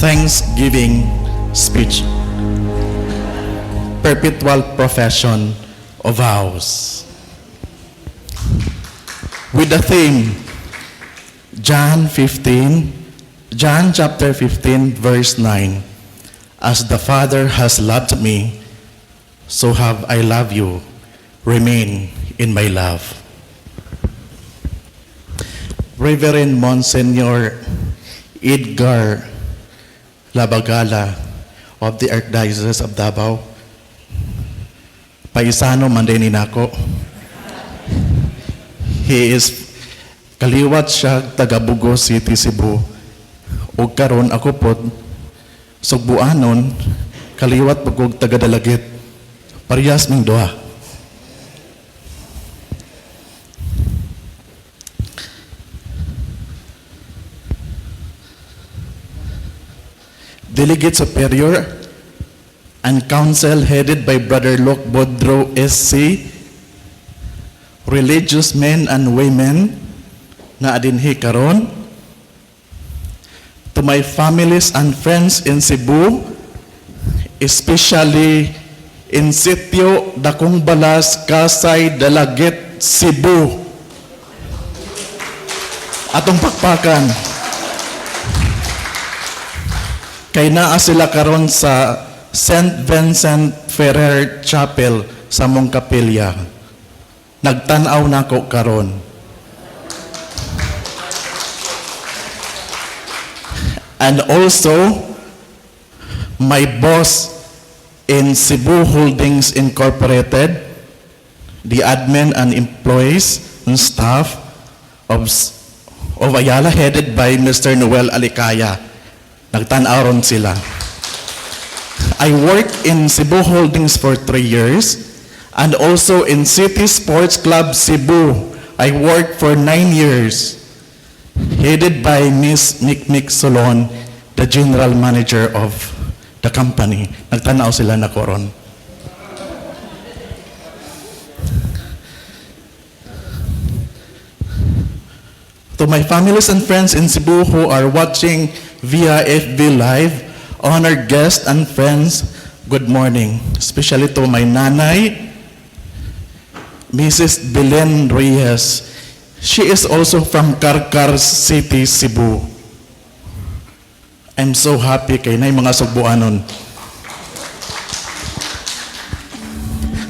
Thanksgiving speech. Perpetual profession of vows. With the theme, John chapter 15, verse 9. As the Father has loved me, so have I loved you. Remain in my love. Reverend Monsignor Edgar Labagala of the Archdiocese of Davao, paisano man din nako. He is kaliwat siya taga Bugo City, Cebu. Ug karon ako pod Sugbuanon, kaliwat pagkog taga Dalagit. Parehas ming duha. Delegate Superior and Council headed by Brother Lok Bodro SC, religious men and women na adinhi karon, to my families and friends in Cebu, especially in Sitio Dakong Balas, Kasay, Dalagit, Cebu. Atong pakpakan. Kay naa sila karon sa St. Vincent Ferrer Chapel sa mong kapilya. Nagtanaw nako karon. And also, my boss in Cebu Holdings Incorporated, the admin and employees and staff of Ayala headed by Mr. Noel Alicaya. Nagtanaw ron sila. I worked in Cebu Holdings for 3 years and also in City Sports Club Cebu. I worked for 9 years. Headed by Miss Mikmik Solon, the general manager of the company. Nagtanaw sila na koron. To my families and friends in Cebu who are watching via FB Live, honored guests and friends, good morning. Especially to my nanay, Mrs. Belen Reyes. She is also from Karkar City, Cebu. I'm so happy kay nay mga Sugbuanon.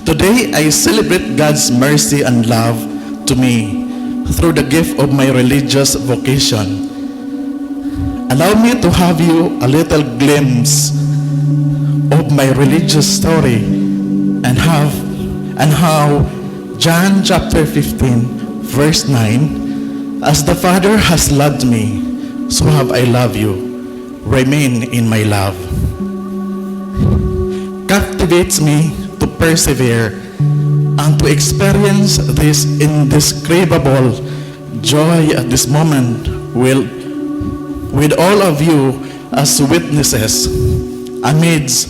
Today, I celebrate God's mercy and love to me through the gift of my religious vocation. Allow me to have you a little glimpse of my religious story and how John chapter 15 verse 9, as the Father has loved me, so have I loved you. Remain in my love. Captivates me to persevere and to experience this indescribable joy at this moment with all of you as witnesses amidst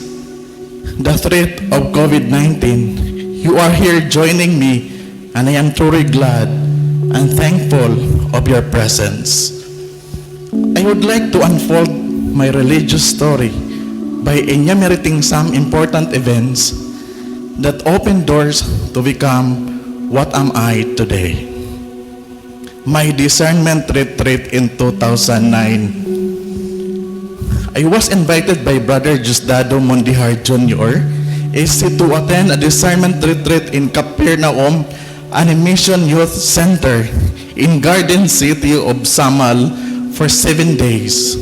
the threat of COVID-19. You are here joining me, and I am truly glad and thankful of your presence. I would like to unfold my religious story by enumerating some important events that open doors to become what am I today. My discernment retreat in 2009. I was invited by Brother Justado Mondihar Jr. to attend a discernment retreat in Capernaum Animation Youth Center in Garden City of Samal for 7 days.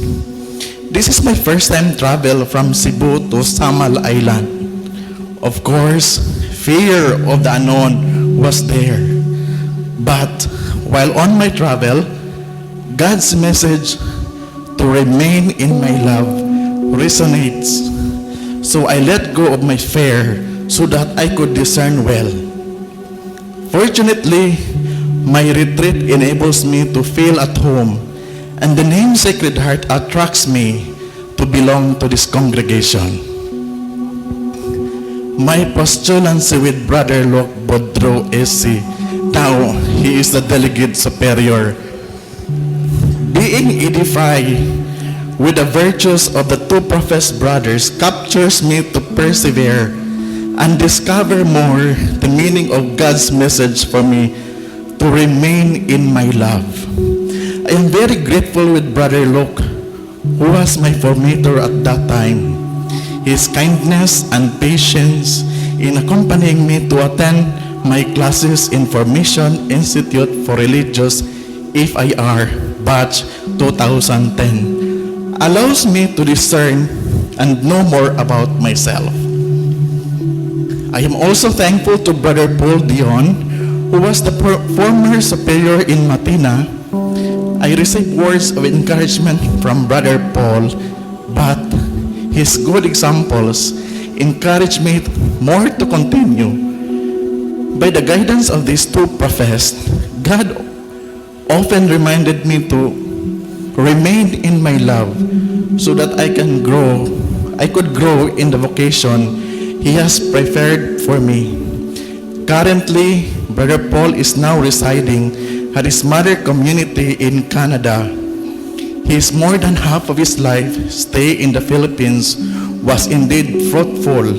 This is my first time travel from Cebu to Samal Island. Of course, fear of the unknown was there. But while on my travel, God's message to remain in my love resonates. So I let go of my fear so that I could discern well. Fortunately, my retreat enables me to feel at home, and the name Sacred Heart attracts me to belong to this congregation. My postulancy with Brother Lok Bodro SC, now he is the Delegate Superior, being edified with the virtues of the two professed brothers captures me to persevere and discover more the meaning of God's message for me to remain in my love. I am very grateful with Brother Luke, who was my formator at that time. His kindness and patience in accompanying me to attend my classes in Formation Institute for Religious FIR batch 2010 allows me to discern and know more about myself. I am also thankful to Brother Paul Dion, who was the former superior in Matina. I received words of encouragement from Brother Paul, but his good examples encouraged me more to continue. By the guidance of these two professed, God often reminded me to remain in my love so that I could grow in the vocation He has prepared for me. Currently, Brother Paul is now residing at his mother community in Canada. His more than half of his life stay in the Philippines was indeed fruitful,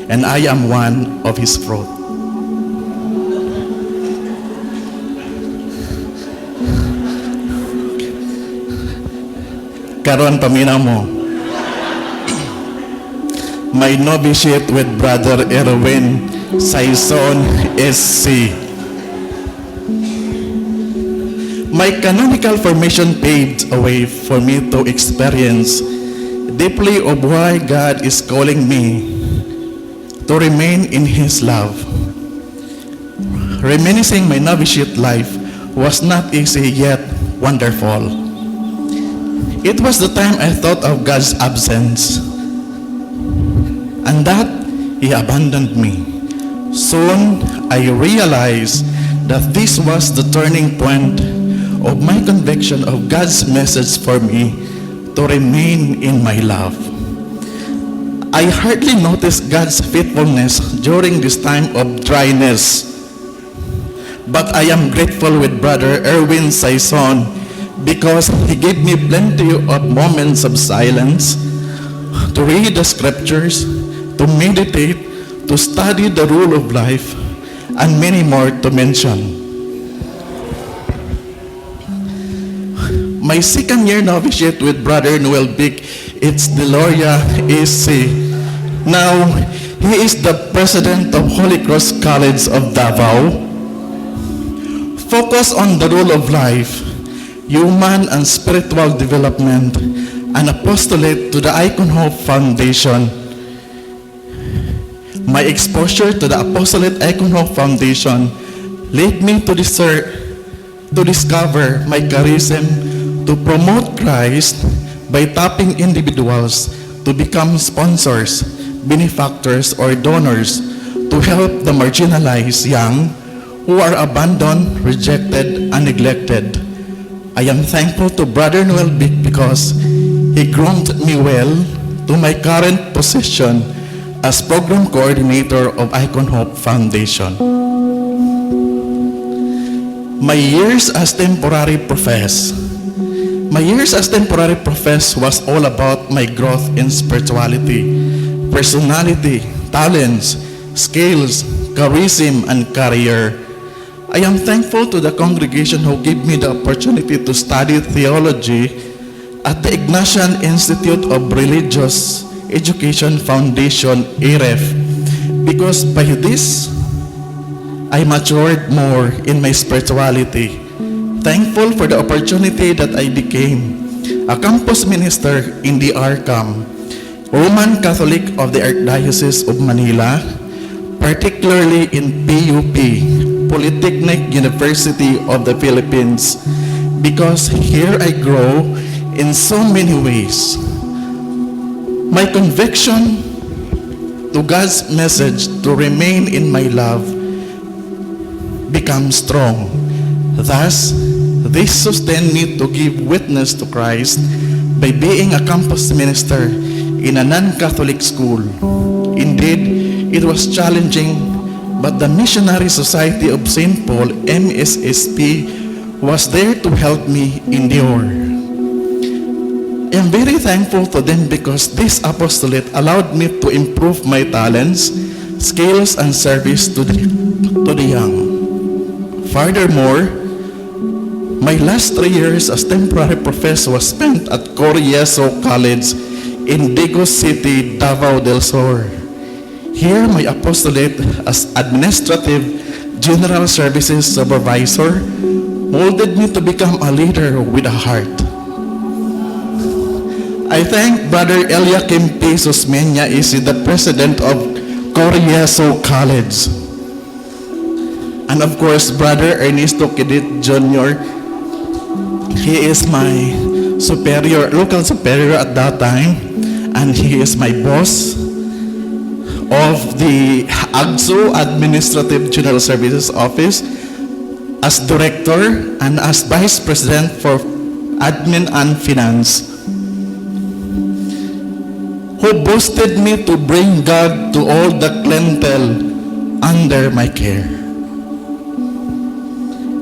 and I am one of his fruit. Karon paminaw mo. My novitiate with Brother Erwin Saison SC. My canonical formation paved a way for me to experience deeply of why God is calling me to remain in His love. Reminiscing my novitiate life was not easy yet wonderful. It was the time I thought of God's absence and that He abandoned me. Soon, I realized that this was the turning point of my conviction of God's message for me to remain in my love. I hardly noticed God's faithfulness during this time of dryness, but I am grateful with Brother Erwin Saison because he gave me plenty of moments of silence to read the scriptures, to meditate, to study the rule of life, and many more to mention. My second year novitiate with Brother Noel Bic, it's Deloria AC. Now, he is the president of Holy Cross College of Davao. Focus on the rule of life, human and spiritual development, and apostolate to the Icon Hope Foundation. My exposure to the apostolate Icon Hope Foundation led me to discover my charism to promote Christ by tapping individuals to become sponsors, benefactors, or donors to help the marginalized young who are abandoned, rejected, and neglected. I am thankful to Brother Noel Bic because he groomed me well to my current position as program coordinator of Icon Hope Foundation. My years as temporary profess was all about my growth in spirituality, personality, talents, skills, charism, and career. I am thankful to the congregation who gave me the opportunity to study theology at the Ignatian Institute of Religious Education Foundation, IREF, because by this, I matured more in my spirituality. Thankful for the opportunity that I became a campus minister in the ARCAM, Roman Catholic of the Archdiocese of Manila, particularly in PUP, Polytechnic University of the Philippines, because here I grow in so many ways. My conviction to God's message to remain in my love becomes strong. Thus, this sustained me to give witness to Christ by being a campus minister in a non-Catholic school. Indeed, it was challenging, but the Missionary Society of St. Paul, MSSP, was there to help me endure. am very thankful to them because this apostolate allowed me to improve my talents, skills, and service to the young. Furthermore, my last 3 years as temporary professor was spent at Corieso College in Digos City, Davao del Sur. Here, my apostolate as Administrative General Services Supervisor molded me to become a leader with a heart. I thank Brother Eliakim P. Susmeña, is the president of Corieso College. And of course, Brother Ernesto Kidit Jr., he is my superior, local superior at that time, and he is my boss of the AGSO, Administrative General Services Office, as director and as vice president for admin and finance, who boosted me to bring God to all the clientele under my care.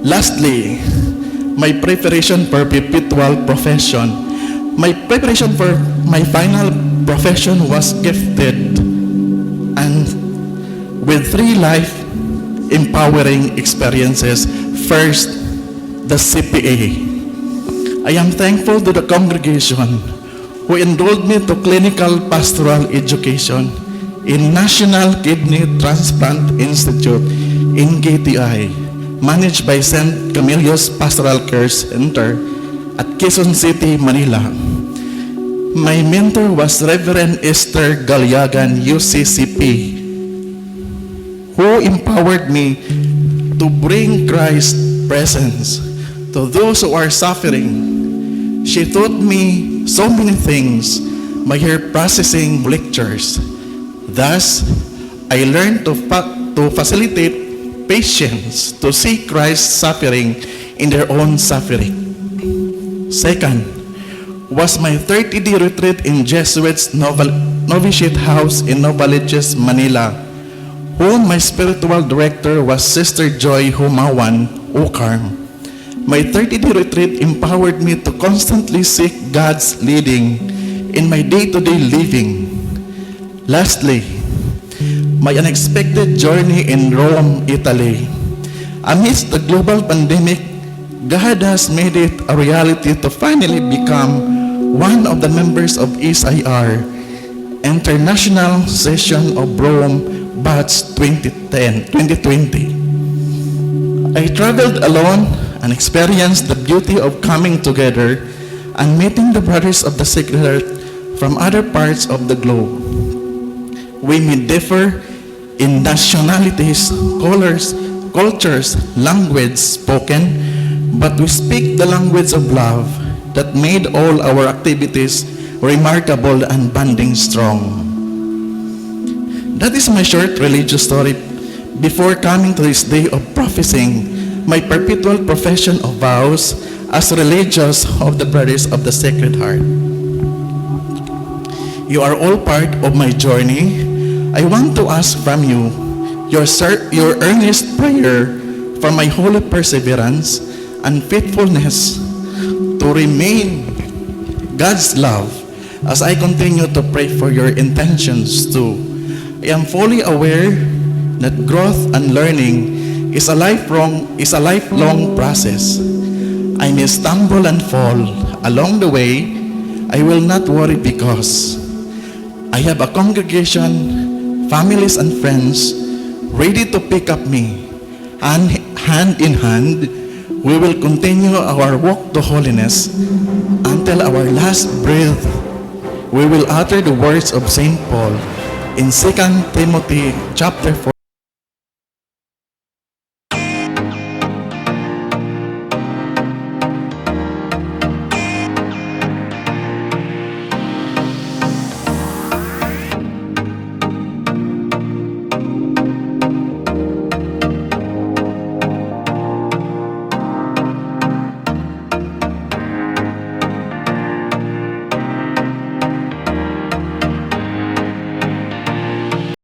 Lastly, my preparation for perpetual profession. My preparation for my final profession was gifted and with 3 life empowering experiences. First, the CPA. I am thankful to the congregation who enrolled me to clinical pastoral education in National Kidney Transplant Institute in KTI, managed by St. Camillus Pastoral Care Center at Quezon City, Manila. My mentor was Reverend Esther Galyagan, UCCP, who empowered me to bring Christ's presence to those who are suffering. She taught me so many things by her processing lectures. Thus, I learned to facilitate patients to see Christ's suffering in their own suffering. Second, was my 30-day retreat in Jesuits Novitiate House in Novaliches, Manila, whom my spiritual director was Sister Joy Humawan Ukarm. My 30-day retreat empowered me to constantly seek God's leading in my day-to-day living. Lastly, my unexpected journey in Rome, Italy. Amidst the global pandemic, God has made it a reality to finally become one of the members of SIR, International Session of Rome, Batch 2020. I traveled alone and experienced the beauty of coming together and meeting the brothers of the Sacred Heart from other parts of the globe. We may differ in nationalities, colors, cultures, language spoken, but we speak the language of love that made all our activities remarkable and bonding strong. That is my short religious story before coming to this day of professing my perpetual profession of vows as religious of the Brothers of the Sacred Heart. You are all part of my journey. I want to ask from you your earnest prayer for my holy perseverance and faithfulness to remain God's love as I continue to pray for your intentions too. I am fully aware that growth and learning is a lifelong process. I may stumble and fall along the way. I will not worry because I have a congregation, families and friends ready to pick up me, and hand in hand, we will continue our walk to holiness until our last breath. We will utter the words of St. Paul in 2 Timothy chapter 4,